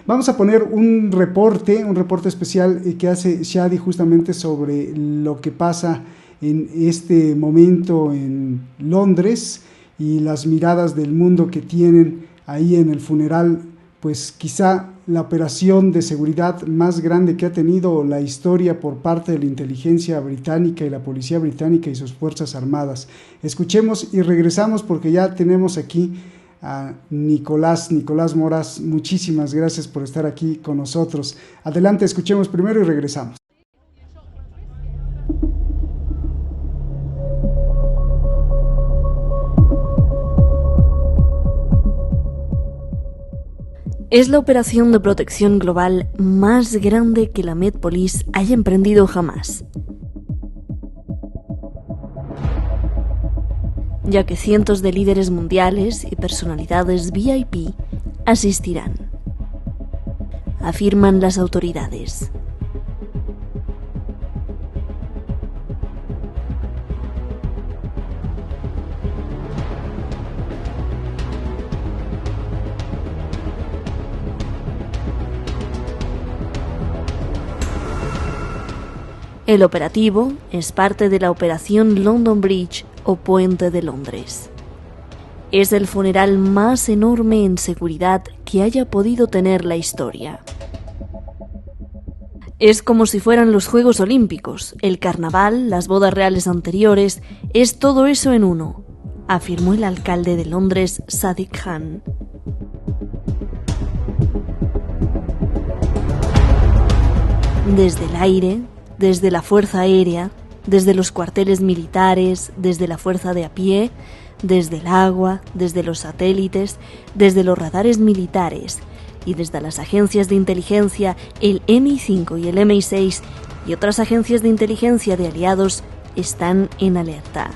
Vamos a poner un reporte especial que hace Shadi justamente sobre lo que pasa en este momento en Londres y las miradas del mundo que tienen ahí en el funeral, pues quizá la operación de seguridad más grande que ha tenido la historia por parte de la inteligencia británica y la policía británica y sus fuerzas armadas. Escuchemos y regresamos porque ya tenemos aquí a Nicolás Moras. Muchísimas gracias por estar aquí con nosotros. Adelante, escuchemos primero y regresamos. Es la operación de protección global más grande que la Met Police haya emprendido jamás, ya que cientos de líderes mundiales y personalidades VIP asistirán, afirman las autoridades. El operativo es parte de la operación London Bridge o Puente de Londres. Es el funeral más enorme en seguridad que haya podido tener la historia. Es como si fueran los Juegos Olímpicos, el carnaval, las bodas reales anteriores, es todo eso en uno, afirmó el alcalde de Londres, Sadiq Khan. Desde el aire, desde la Fuerza Aérea, desde los cuarteles militares, desde la fuerza de a pie, desde el agua, desde los satélites, desde los radares militares y desde las agencias de inteligencia, el MI5 y el MI6 y otras agencias de inteligencia de aliados están en alerta.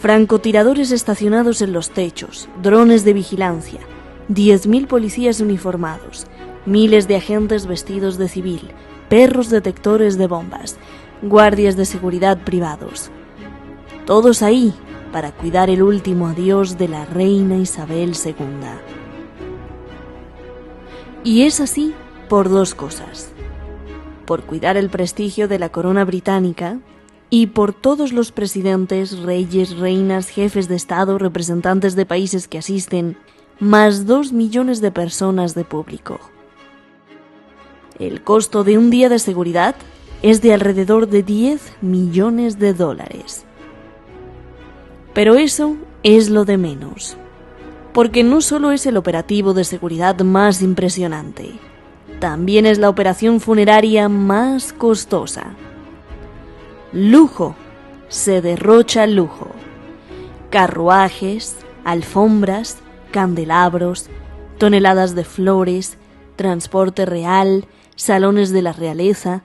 Francotiradores estacionados en los techos, drones de vigilancia, 10.000 policías uniformados, miles de agentes vestidos de civil, perros detectores de bombas, guardias de seguridad privados. Todos ahí para cuidar el último adiós de la reina Isabel II. Y es así por dos cosas: por cuidar el prestigio de la corona británica y por todos los presidentes, reyes, reinas, jefes de Estado, representantes de países que asisten, más 2 millones de personas de público. El costo de un día de seguridad es de alrededor de $10 millones. Pero eso es lo de menos, porque no solo es el operativo de seguridad más impresionante, también es la operación funeraria más costosa. Lujo, se derrocha lujo. Carruajes, alfombras, candelabros, toneladas de flores, transporte real, salones de la realeza.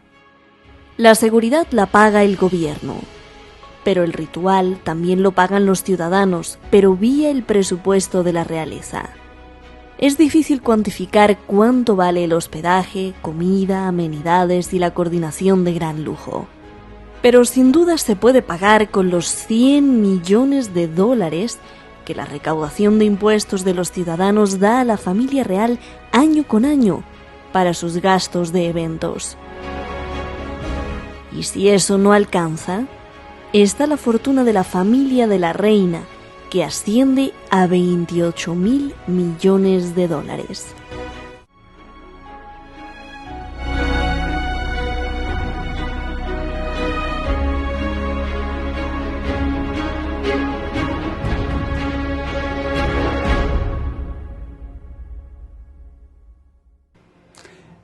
La seguridad la paga el gobierno, pero el ritual también lo pagan los ciudadanos, pero vía el presupuesto de la realeza. Es difícil cuantificar cuánto vale el hospedaje, comida, amenidades y la coordinación de gran lujo. Pero sin duda se puede pagar con los $100 millones que la recaudación de impuestos de los ciudadanos da a la familia real año con año para sus gastos de eventos. Y si eso no alcanza, está la fortuna de la familia de la reina, que asciende a $28.000 millones.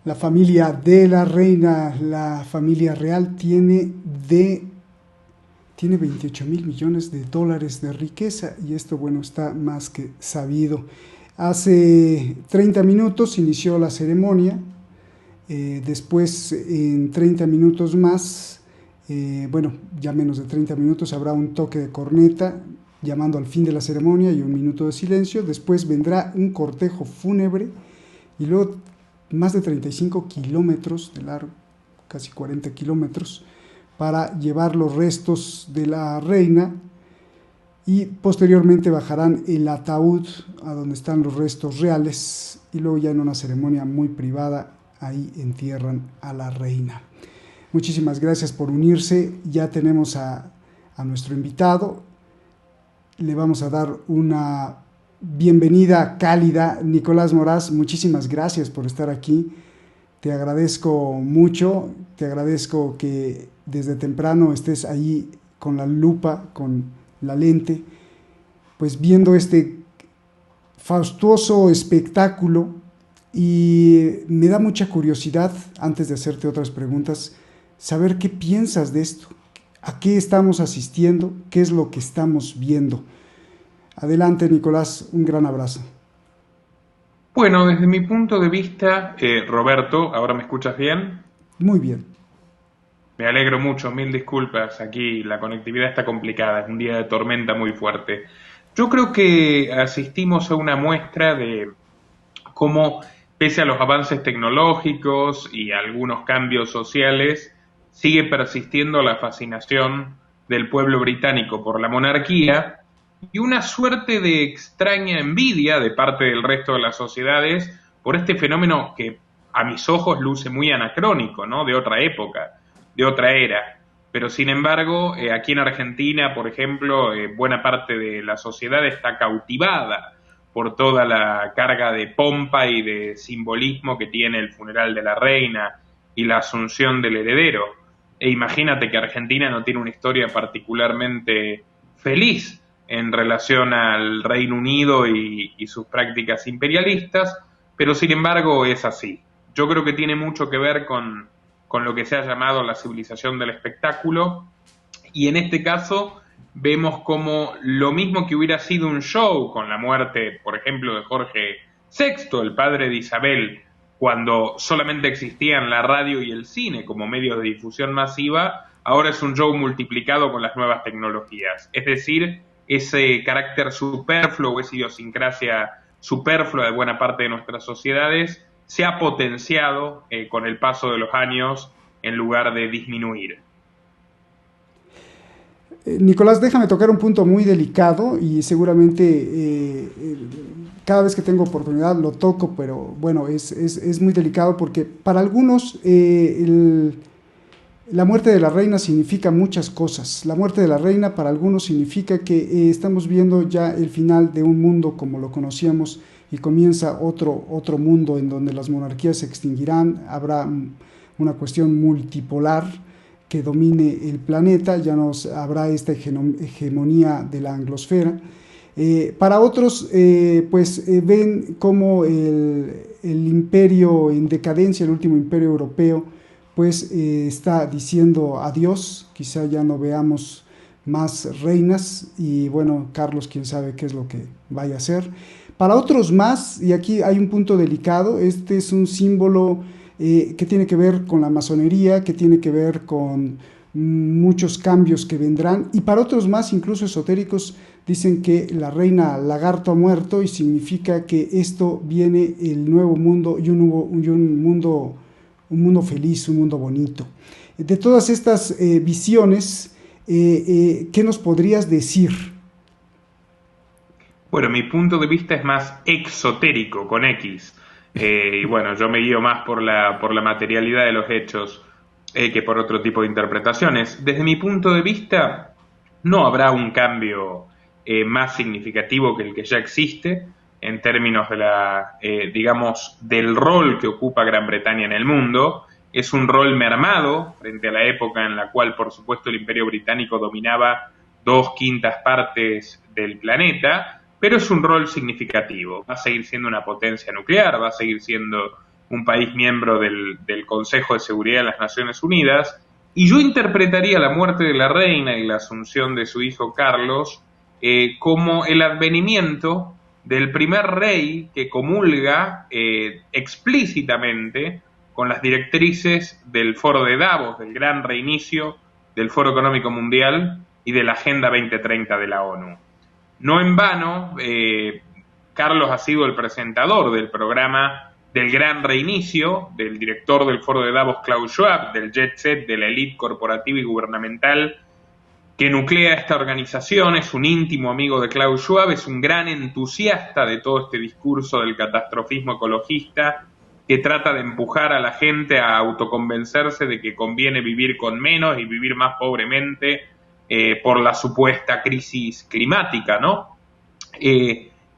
La familia de la reina, la familia real, tiene 28.000 millones de dólares de riqueza, y esto, bueno, está más que sabido. Hace 30 minutos inició la ceremonia Después, en 30 minutos más, ya menos de 30 minutos, habrá un toque de corneta llamando al fin de la ceremonia y un minuto de silencio. Después vendrá un cortejo fúnebre y luego más de 35 kilómetros de largo, casi 40 kilómetros, para llevar los restos de la reina, y posteriormente bajarán el ataúd a donde están los restos reales y luego ya en una ceremonia muy privada ahí entierran a la reina. Muchísimas gracias por unirse. Ya tenemos a nuestro invitado. Le vamos a dar una bienvenida cálida. Nicolás Moraz, muchísimas gracias por estar aquí. Te agradezco mucho, te agradezco que desde temprano estés ahí con la lupa, con la lente, pues viendo este fastuoso espectáculo, y me da mucha curiosidad, antes de hacerte otras preguntas, saber qué piensas de esto, a qué estamos asistiendo, qué es lo que estamos viendo. Adelante, Nicolás, un gran abrazo. Bueno, desde mi punto de vista, Roberto, ¿ahora me escuchas bien? Muy bien. Me alegro mucho, mil disculpas, aquí la conectividad está complicada, es un día de tormenta muy fuerte. Yo creo que asistimos a una muestra de cómo, pese a los avances tecnológicos y algunos cambios sociales, sigue persistiendo la fascinación del pueblo británico por la monarquía y una suerte de extraña envidia de parte del resto de las sociedades por este fenómeno que a mis ojos luce muy anacrónico, ¿no? De otra época, de otra era. Pero sin embargo, aquí en Argentina, por ejemplo, buena parte de la sociedad está cautivada por toda la carga de pompa y de simbolismo que tiene el funeral de la reina y la asunción del heredero. E imagínate que Argentina no tiene una historia particularmente feliz en relación al Reino Unido y sus prácticas imperialistas, pero sin embargo es así. Yo creo que tiene mucho que ver con lo que se ha llamado la civilización del espectáculo, y en este caso vemos como lo mismo que hubiera sido un show con la muerte, por ejemplo, de Jorge VI, el padre de Isabel, cuando solamente existían la radio y el cine como medios de difusión masiva, ahora es un show multiplicado con las nuevas tecnologías. Es decir, ese carácter superfluo, esa idiosincrasia superflua de buena parte de nuestras sociedades se ha potenciado con el paso de los años en lugar de disminuir. Nicolás, déjame tocar un punto muy delicado y seguramente cada vez que tengo oportunidad lo toco, pero bueno, es muy delicado porque para algunos la muerte de la reina significa muchas cosas. La muerte de la reina para algunos significa que estamos viendo ya el final de un mundo como lo conocíamos y comienza otro mundo en donde las monarquías se extinguirán, habrá una cuestión multipolar que domine el planeta, ya no habrá esta hegemonía de la anglosfera. Para otros, ven como el imperio en decadencia, el último imperio europeo, está diciendo adiós, quizá ya no veamos más reinas y bueno, Carlos quién sabe qué es lo que vaya a hacer. Para otros más, y aquí hay un punto delicado, este es un símbolo que tiene que ver con la masonería, que tiene que ver con muchos cambios que vendrán, y para otros más, incluso esotéricos, dicen que la reina lagarto ha muerto y significa que esto viene el nuevo mundo y un mundo feliz, un mundo bonito. De todas estas visiones, ¿qué nos podrías decir? Bueno, mi punto de vista es más exotérico, con X. Y bueno, yo me guío más por la materialidad de los hechos que por otro tipo de interpretaciones. Desde mi punto de vista, no habrá un cambio más significativo que el que ya existe en términos de del rol que ocupa Gran Bretaña en el mundo. Es un rol mermado frente a la época en la cual, por supuesto, el Imperio Británico dominaba 2/5 partes del planeta, pero es un rol significativo. Va a seguir siendo una potencia nuclear, va a seguir siendo un país miembro del Consejo de Seguridad de las Naciones Unidas, y yo interpretaría la muerte de la reina y la asunción de su hijo Carlos como el advenimiento del primer rey que comulga explícitamente con las directrices del Foro de Davos, del gran reinicio del Foro Económico Mundial y de la Agenda 2030 de la ONU. No en vano, Carlos ha sido el presentador del programa del gran reinicio, del director del Foro de Davos, Klaus Schwab, del jet set, de la élite corporativa y gubernamental que nuclea esta organización. Es un íntimo amigo de Klaus Schwab, es un gran entusiasta de todo este discurso del catastrofismo ecologista que trata de empujar a la gente a autoconvencerse de que conviene vivir con menos y vivir más pobremente por la supuesta crisis climática, ¿no?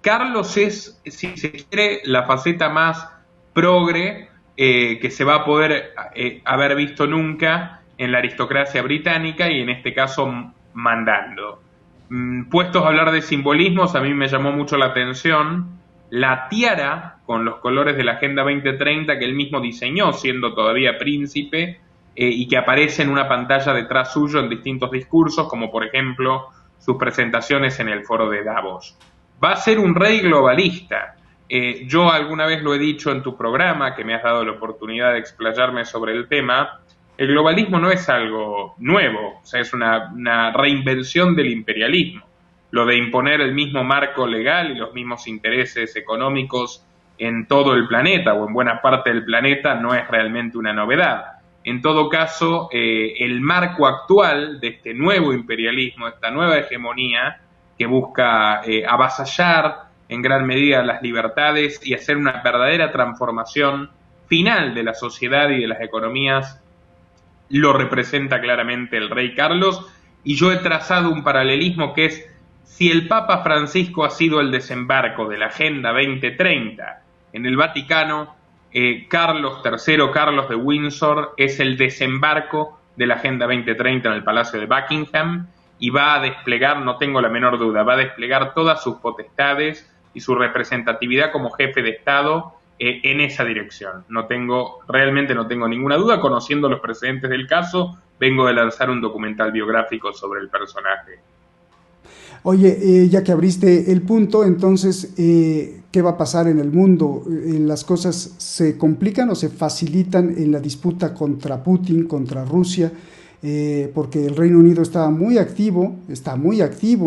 Carlos es, si se quiere, la faceta más progre que se va a poder haber visto nunca en la aristocracia británica y en este caso mandando. Puestos a hablar de simbolismos, a mí me llamó mucho la atención la tiara con los colores de la Agenda 2030 que él mismo diseñó siendo todavía príncipe y que aparece en una pantalla detrás suyo en distintos discursos, como por ejemplo sus presentaciones en el Foro de Davos. Va a ser un rey globalista. Yo alguna vez lo he dicho en tu programa, que me has dado la oportunidad de explayarme sobre el tema. El globalismo no es algo nuevo, o sea, es una reinvención del imperialismo. Lo de imponer el mismo marco legal y los mismos intereses económicos en todo el planeta o en buena parte del planeta no es realmente una novedad. En todo caso, el marco actual de este nuevo imperialismo, esta nueva hegemonía que busca avasallar en gran medida las libertades y hacer una verdadera transformación final de la sociedad y de las economías, lo representa claramente el rey Carlos. Y yo he trazado un paralelismo que es: si el Papa Francisco ha sido el desembarco de la Agenda 2030 en el Vaticano, Carlos III, Carlos de Windsor, es el desembarco de la Agenda 2030 en el Palacio de Buckingham y va a desplegar, no tengo la menor duda, va a desplegar todas sus potestades y su representatividad como jefe de Estado en esa dirección. Realmente no tengo ninguna duda. Conociendo los precedentes del caso, vengo de lanzar un documental biográfico sobre el personaje. Oye, ya que abriste el punto, entonces, ¿qué va a pasar en el mundo? ¿Las cosas se complican o se facilitan en la disputa contra Putin, contra Rusia? Porque el Reino Unido está muy activo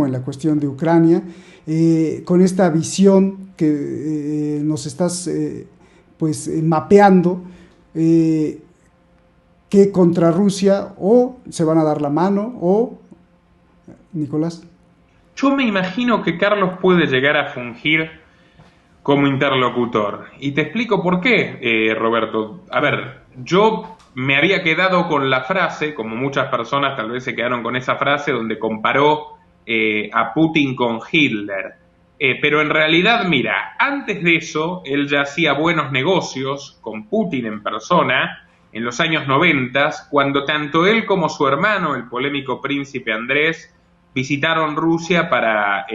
en la cuestión de Ucrania, con esta visión que nos estás mapeando, que contra Rusia o se van a dar la mano o, Nicolás. Yo me imagino que Carlos puede llegar a fungir como interlocutor. Y te explico por qué, Roberto. A ver, yo me había quedado con la frase, como muchas personas tal vez se quedaron con esa frase, donde comparó a Putin con Hitler. Pero en realidad, mira, antes de eso, él ya hacía buenos negocios con Putin en persona en los años 90, cuando tanto él como su hermano, el polémico príncipe Andrés, visitaron Rusia para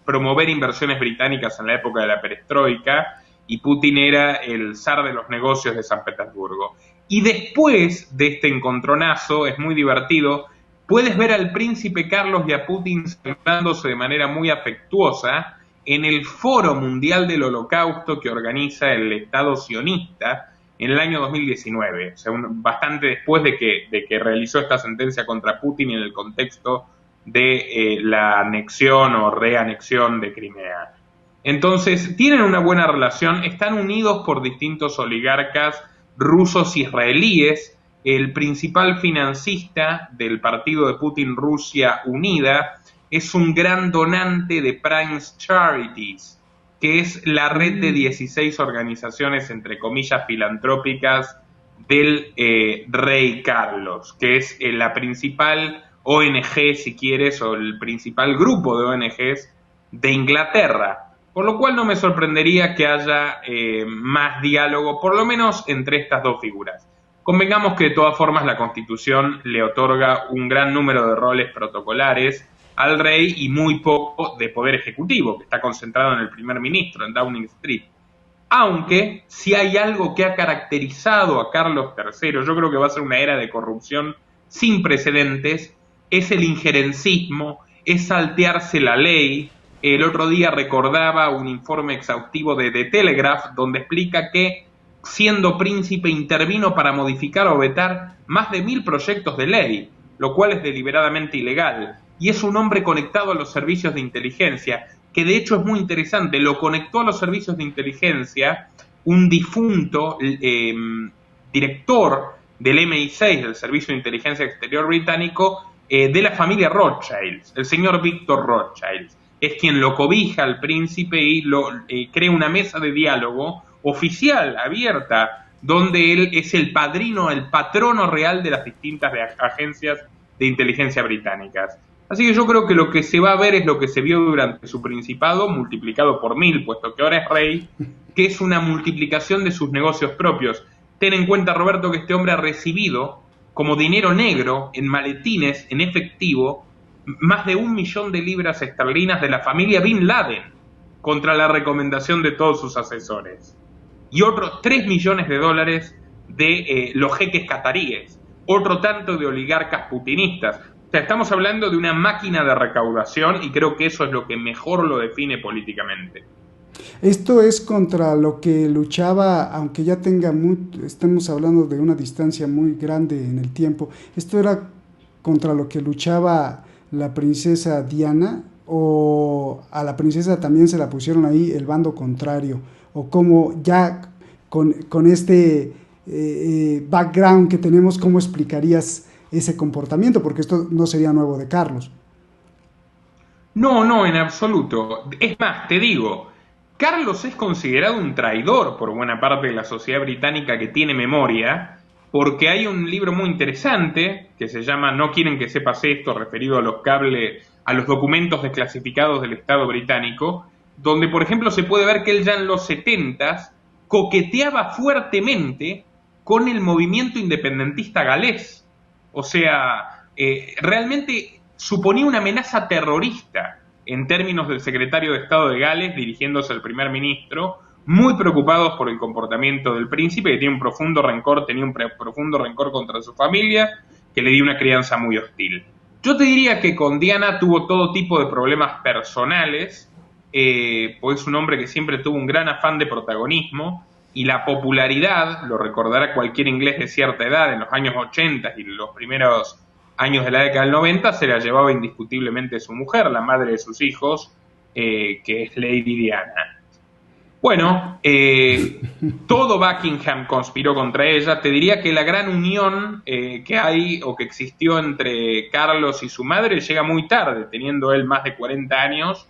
promover inversiones británicas en la época de la perestroika, y Putin era el zar de los negocios de San Petersburgo. Y después de este encontronazo, es muy divertido, puedes ver al príncipe Carlos y a Putin saludándose de manera muy afectuosa en el Foro Mundial del Holocausto que organiza el Estado sionista en el año 2019, o sea, bastante después de que realizó esta sentencia contra Putin y en el contexto de la anexión o reanexión de Crimea. Entonces, tienen una buena relación, están unidos por distintos oligarcas rusos israelíes. El principal financista del partido de Putin, Rusia Unida, es un gran donante de Prime's Charities, que es la red de 16 organizaciones, entre comillas, filantrópicas del rey Carlos, que es la principal ONG, si quieres, o el principal grupo de ONGs de Inglaterra, por lo cual no me sorprendería que haya más diálogo, por lo menos entre estas dos figuras. Convengamos que de todas formas la Constitución le otorga un gran número de roles protocolares al rey y muy poco de poder ejecutivo, que está concentrado en el primer ministro, en Downing Street. Aunque, si hay algo que ha caracterizado a Carlos III, yo creo que va a ser una era de corrupción sin precedentes, es el injerencismo, es saltearse la ley. El otro día recordaba un informe exhaustivo de The Telegraph donde explica que siendo príncipe, intervino para modificar o vetar más de 1000 proyectos de ley, lo cual es deliberadamente ilegal, y es un hombre conectado a los servicios de inteligencia, que de hecho es muy interesante, lo conectó a los servicios de inteligencia un difunto director del MI6, del Servicio de Inteligencia Exterior británico, de la familia Rothschild, el señor Victor Rothschild. Es quien lo cobija al príncipe y crea una mesa de diálogo oficial, abierta, donde él es el padrino, el patrono real de las distintas agencias de inteligencia británicas. Así que yo creo que lo que se va a ver es lo que se vio durante su principado, multiplicado por 1000, puesto que ahora es rey, que es una multiplicación de sus negocios propios. Ten en cuenta, Roberto, que este hombre ha recibido como dinero negro, en maletines, en efectivo, más de 1 millón de libras esterlinas de la familia Bin Laden, contra la recomendación de todos sus asesores. Y otros 3 millones de dólares de los jeques cataríes, otro tanto de oligarcas putinistas. O sea, estamos hablando de una máquina de recaudación y creo que eso es lo que mejor lo define políticamente. Esto es contra lo que luchaba, aunque ya estamos hablando de una distancia muy grande en el tiempo, ¿esto era contra lo que luchaba la princesa Diana, o a la princesa también se la pusieron ahí el bando contrario, o como ya con este background que tenemos, cómo explicarías ese comportamiento? Porque esto no sería nuevo de Carlos. No, en absoluto. Es más, te digo, Carlos es considerado un traidor por buena parte de la sociedad británica que tiene memoria, porque hay un libro muy interesante que se llama No quieren que sepas esto, referido a los documentos desclasificados del Estado británico, donde, por ejemplo, se puede ver que él ya en los 70s coqueteaba fuertemente con el movimiento independentista galés. O sea, realmente suponía una amenaza terrorista en términos del secretario de Estado de Gales dirigiéndose al primer ministro, muy preocupados por el comportamiento del príncipe, que tenía un profundo rencor contra su familia, que le dio una crianza muy hostil. Yo te diría que con Diana tuvo todo tipo de problemas personales, pues es un hombre que siempre tuvo un gran afán de protagonismo, y la popularidad, lo recordará cualquier inglés de cierta edad, en los años 80 y los primeros años de la década del 90, se la llevaba indiscutiblemente su mujer, la madre de sus hijos, que es Lady Diana. Bueno, todo Buckingham conspiró contra ella. Te diría que la gran unión que hay o que existió entre Carlos y su madre llega muy tarde, teniendo él más de 40 años,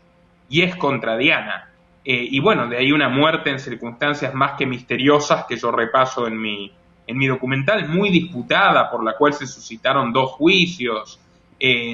y es contra Diana. Y bueno, de ahí una muerte en circunstancias más que misteriosas que yo repaso en mi documental, muy disputada, por la cual se suscitaron 2 juicios,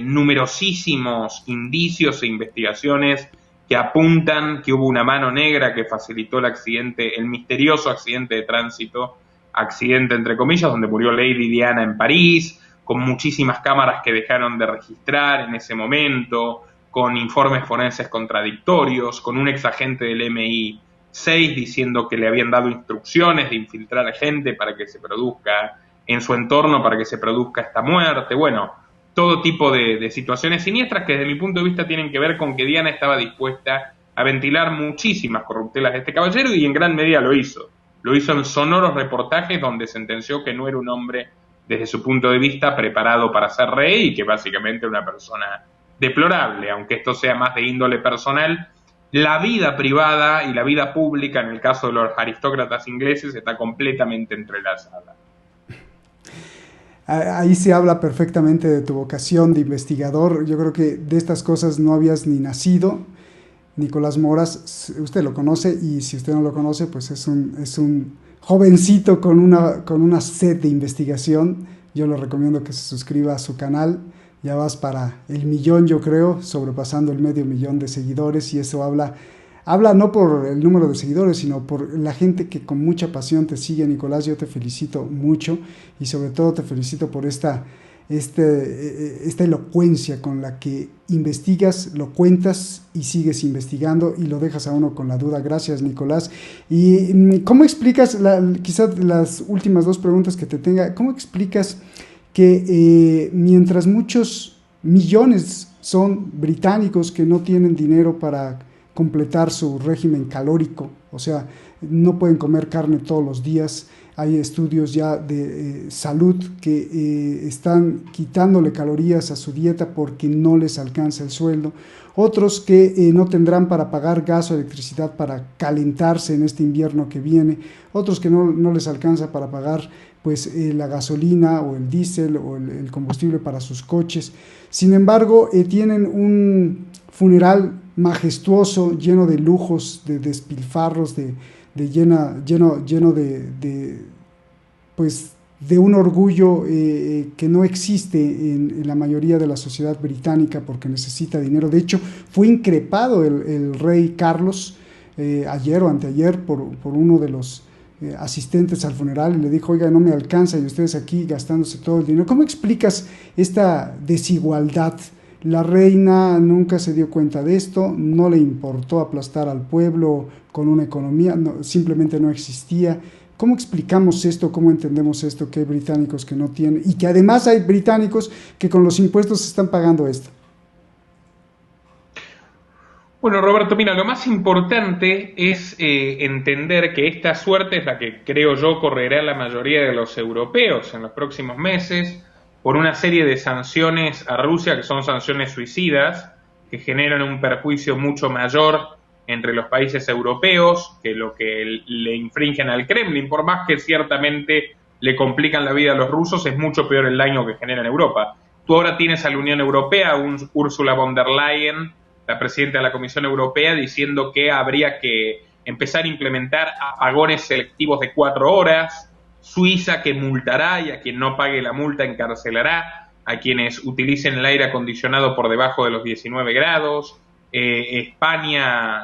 numerosísimos indicios e investigaciones que apuntan que hubo una mano negra que facilitó el misterioso accidente de tránsito, accidente entre comillas, donde murió Lady Diana en París, con muchísimas cámaras que dejaron de registrar en ese momento, con informes forenses contradictorios, con un exagente del MI6 diciendo que le habían dado instrucciones de infiltrar gente para que se produzca en su entorno, para que se produzca esta muerte. Bueno, todo tipo de situaciones siniestras que desde mi punto de vista tienen que ver con que Diana estaba dispuesta a ventilar muchísimas corruptelas de este caballero, y en gran medida lo hizo. Lo hizo en sonoros reportajes donde sentenció que no era un hombre, desde su punto de vista, preparado para ser rey, y que básicamente era una persona deplorable. Aunque esto sea más de índole personal, la vida privada y la vida pública, en el caso de los aristócratas ingleses, está completamente entrelazada. Ahí se habla perfectamente de tu vocación de investigador. Yo creo que de estas cosas no habías ni nacido. Nicolás Moras, usted lo conoce, y si usted no lo conoce, pues es un jovencito con una sed de investigación. Yo le recomiendo que se suscriba a su canal. Ya vas para el 1,000,000, yo creo, sobrepasando el 500,000 de seguidores, y eso habla no por el número de seguidores, sino por la gente que con mucha pasión te sigue. Nicolás, yo te felicito mucho, y sobre todo te felicito por esta elocuencia con la que investigas, lo cuentas y sigues investigando y lo dejas a uno con la duda. Gracias, Nicolás. ¿Y cómo explicas, quizás las últimas 2 preguntas que te tenga, cómo explicas que mientras muchos millones son británicos que no tienen dinero para completar su régimen calórico O sea, no pueden comer carne todos los días. Hay estudios ya de salud que están quitándole calorías a su dieta porque no les alcanza el sueldo. Otros que no tendrán para pagar gas o electricidad para calentarse en este invierno que viene. Otros que no les alcanza para pagar pues la gasolina o el diésel o el combustible para sus coches. Sin embargo, tienen un funeral majestuoso, lleno de lujos, de despilfarros, lleno pues de un orgullo que no existe en la mayoría de la sociedad británica porque necesita dinero. De hecho, fue increpado el rey Carlos ayer o anteayer por uno de los asistentes al funeral y le dijo, oiga, no me alcanza y ustedes aquí gastándose todo el dinero. ¿Cómo explicas esta desigualdad? La reina nunca se dio cuenta de esto, no le importó aplastar al pueblo con una economía, simplemente no existía. ¿Cómo explicamos esto? ¿Cómo entendemos esto? Que hay británicos que no tienen y que además hay británicos que con los impuestos están pagando esto. Bueno, Roberto, mira, lo más importante es entender que esta suerte es la que creo yo correrá la mayoría de los europeos en los próximos meses por una serie de sanciones a Rusia que son sanciones suicidas, que generan un perjuicio mucho mayor entre los países europeos que lo que le infringen al Kremlin, por más que ciertamente le complican la vida a los rusos, es mucho peor el daño que genera en Europa. Tú ahora tienes a la Unión Europea, Ursula von der Leyen, la presidenta de la Comisión Europea, diciendo que habría que empezar a implementar apagones selectivos de 4 horas, Suiza que multará y a quien no pague la multa encarcelará a quienes utilicen el aire acondicionado por debajo de los 19 grados, la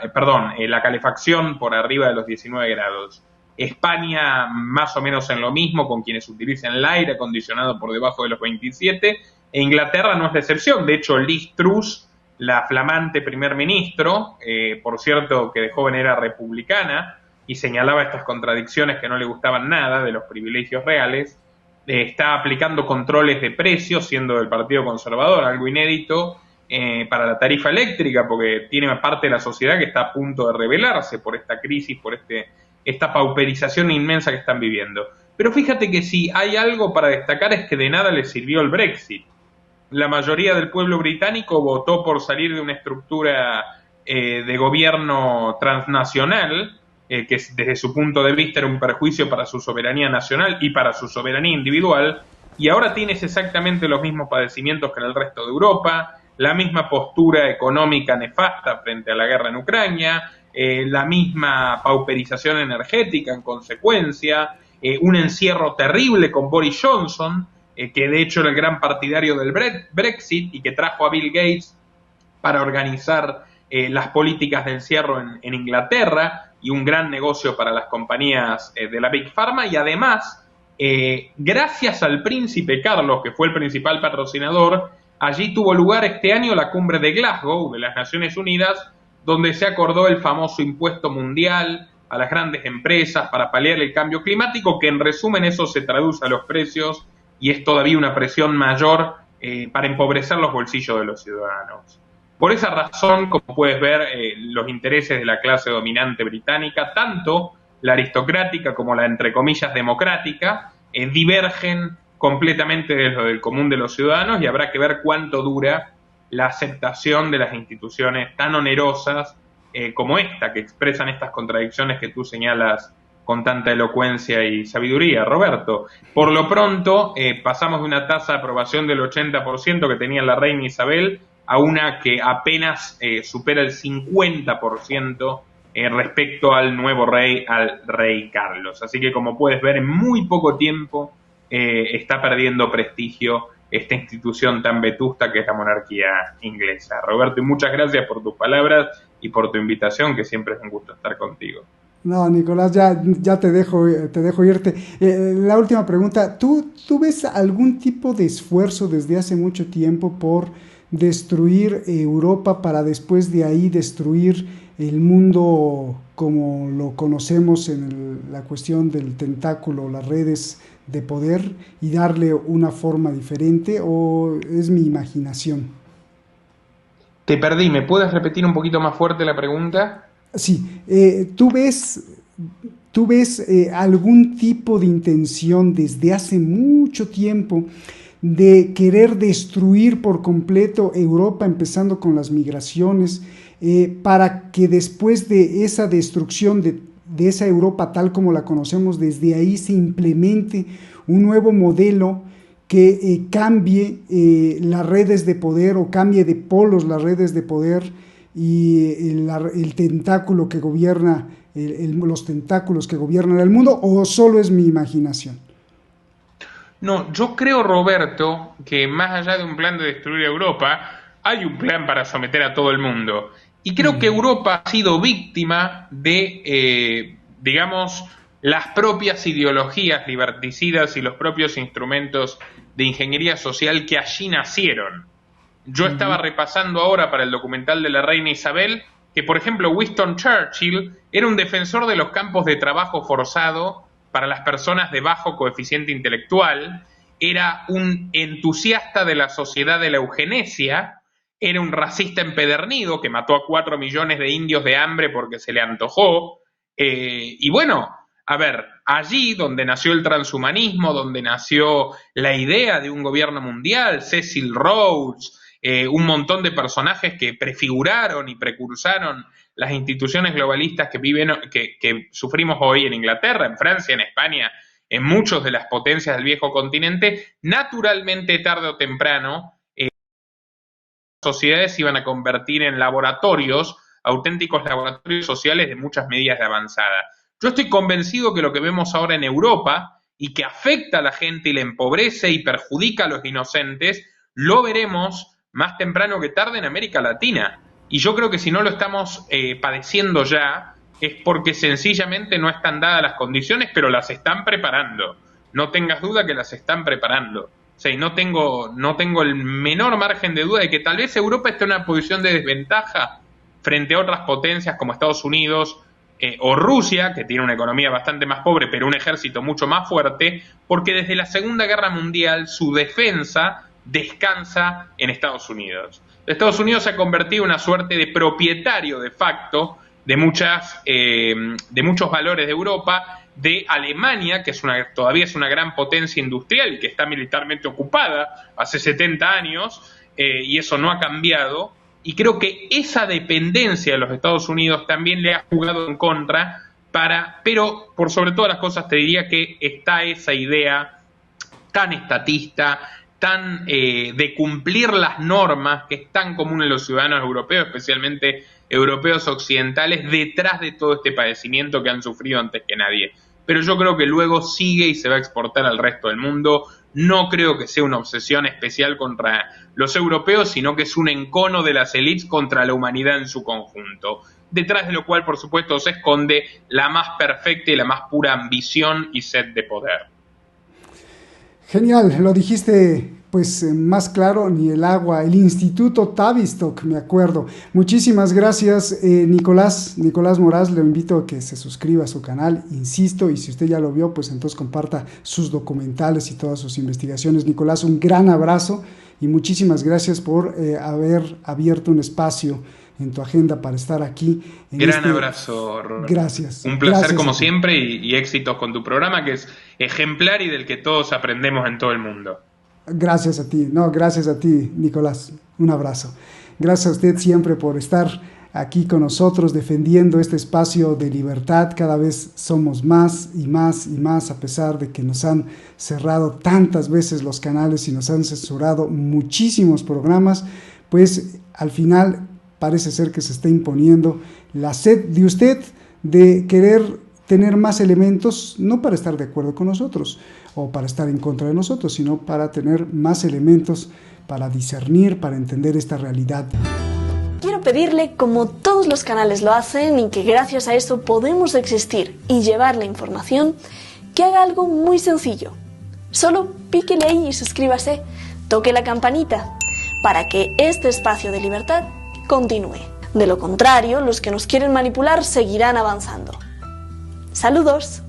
calefacción por arriba de los 19 grados. España más o menos en lo mismo con quienes utilicen el aire acondicionado por debajo de los 27, e Inglaterra no es la excepción. De hecho, Liz Truss, la flamante primer ministro, por cierto que de joven era republicana, y señalaba estas contradicciones que no le gustaban nada de los privilegios reales, está aplicando controles de precios, siendo del Partido Conservador, algo inédito para la tarifa eléctrica, porque tiene parte de la sociedad que está a punto de rebelarse por esta crisis, por esta pauperización inmensa que están viviendo. Pero fíjate que si hay algo para destacar es que de nada les sirvió el Brexit. La mayoría del pueblo británico votó por salir de una estructura de gobierno transnacional, que desde su punto de vista era un perjuicio para su soberanía nacional y para su soberanía individual, y ahora tienes exactamente los mismos padecimientos que en el resto de Europa, la misma postura económica nefasta frente a la guerra en Ucrania, la misma pauperización energética en consecuencia, un encierro terrible con Boris Johnson, que de hecho era el gran partidario del Brexit y que trajo a Bill Gates para organizar las políticas de encierro en Inglaterra, y un gran negocio para las compañías de la Big Pharma, y además, gracias al príncipe Carlos, que fue el principal patrocinador, allí tuvo lugar este año la cumbre de Glasgow de las Naciones Unidas, donde se acordó el famoso impuesto mundial a las grandes empresas para paliar el cambio climático, que en resumen eso se traduce a los precios y es todavía una presión mayor para empobrecer los bolsillos de los ciudadanos. Por esa razón, como puedes ver, los intereses de la clase dominante británica, tanto la aristocrática como la, entre comillas, democrática, divergen completamente de lo del común de los ciudadanos, y habrá que ver cuánto dura la aceptación de las instituciones tan onerosas como esta, que expresan estas contradicciones que tú señalas con tanta elocuencia y sabiduría, Roberto. Por lo pronto, pasamos de una tasa de aprobación del 80% que tenía la reina Isabel a una que apenas supera el 50% respecto al nuevo rey, al rey Carlos. Así que, como puedes ver, en muy poco tiempo está perdiendo prestigio esta institución tan vetusta que es la monarquía inglesa. Roberto, y muchas gracias por tus palabras y por tu invitación, que siempre es un gusto estar contigo. No, Nicolás, ya te dejo irte. La última pregunta, ¿tú ves algún tipo de esfuerzo desde hace mucho tiempo por destruir Europa para después de ahí destruir el mundo como lo conocemos en la cuestión del tentáculo, las redes de poder, y darle una forma diferente, o es mi imaginación? Te perdí, ¿me puedes repetir un poquito más fuerte la pregunta? Sí, ¿tú ves algún tipo de intención desde hace mucho tiempo de querer destruir por completo Europa, empezando con las migraciones, para que después de esa destrucción de esa Europa tal como la conocemos, desde ahí se implemente un nuevo modelo que cambie las redes de poder o cambie de polos las redes de poder y el tentáculo que gobierna, los tentáculos que gobiernan el mundo, o solo es mi imaginación? No, yo creo, Roberto, que más allá de un plan de destruir Europa, hay un plan para someter a todo el mundo. Y creo que Europa ha sido víctima de, digamos, las propias ideologías liberticidas y los propios instrumentos de ingeniería social que allí nacieron. Yo estaba repasando ahora para el documental de la reina Isabel que, por ejemplo, Winston Churchill era un defensor de los campos de trabajo forzado para las personas de bajo coeficiente intelectual, era un entusiasta de la sociedad de la eugenesia, era un racista empedernido que mató a 4 millones de indios de hambre porque se le antojó, y bueno, a ver, allí donde nació el transhumanismo, donde nació la idea de un gobierno mundial, Cecil Rhodes, un montón de personajes que prefiguraron y precursaron las instituciones globalistas que sufrimos hoy en Inglaterra, en Francia, en España, en muchas de las potencias del viejo continente, naturalmente, tarde o temprano, las sociedades iban a convertir en laboratorios, auténticos laboratorios sociales de muchas medidas de avanzada. Yo estoy convencido que lo que vemos ahora en Europa y que afecta a la gente y la empobrece y perjudica a los inocentes, lo veremos más temprano que tarde en América Latina. Y yo creo que si no lo estamos padeciendo ya, es porque sencillamente no están dadas las condiciones, pero las están preparando. No tengas duda que las están preparando. O sea, y no tengo el menor margen de duda de que tal vez Europa esté en una posición de desventaja frente a otras potencias como Estados Unidos o Rusia, que tiene una economía bastante más pobre, pero un ejército mucho más fuerte, porque desde la Segunda Guerra Mundial su defensa descansa en Estados Unidos. Estados Unidos se ha convertido en una suerte de propietario de facto de muchos valores de Europa, de Alemania, que todavía es una gran potencia industrial y que está militarmente ocupada hace 70 años, y eso no ha cambiado, y creo que esa dependencia de los Estados Unidos también le ha jugado en contra, pero por sobre todas las cosas te diría que está esa idea tan estatista, tan de cumplir las normas, que es tan común en los ciudadanos europeos, especialmente europeos occidentales, detrás de todo este padecimiento que han sufrido antes que nadie. Pero yo creo que luego sigue y se va a exportar al resto del mundo. No creo que sea una obsesión especial contra los europeos, sino que es un encono de las élites contra la humanidad en su conjunto. Detrás de lo cual, por supuesto, se esconde la más perfecta y la más pura ambición y sed de poder. Genial, lo dijiste pues más claro ni el agua, el Instituto Tavistock, me acuerdo. Muchísimas gracias, Nicolás Moraz, le invito a que se suscriba a su canal, insisto, y si usted ya lo vio, pues entonces comparta sus documentales y todas sus investigaciones. Nicolás, un gran abrazo y muchísimas gracias por haber abierto un espacio en tu agenda para estar aquí. Gran abrazo, Roberto. Gracias. Un placer gracias como siempre y éxitos con tu programa, que es ejemplar y del que todos aprendemos en todo el mundo. Gracias a ti, gracias a ti, Nicolás. Un abrazo. Gracias a usted siempre por estar aquí con nosotros defendiendo este espacio de libertad. Cada vez somos más y más y más, a pesar de que nos han cerrado tantas veces los canales y nos han censurado muchísimos programas, pues al final parece ser que se está imponiendo la sed de usted de querer tener más elementos, no para estar de acuerdo con nosotros o para estar en contra de nosotros, sino para tener más elementos para discernir, para entender esta realidad. Quiero pedirle, como todos los canales lo hacen y que gracias a eso podemos existir y llevar la información, que haga algo muy sencillo. Solo píquele ahí y suscríbase, toque la campanita, para que este espacio de libertad continúe. De lo contrario, los que nos quieren manipular seguirán avanzando. ¡Saludos!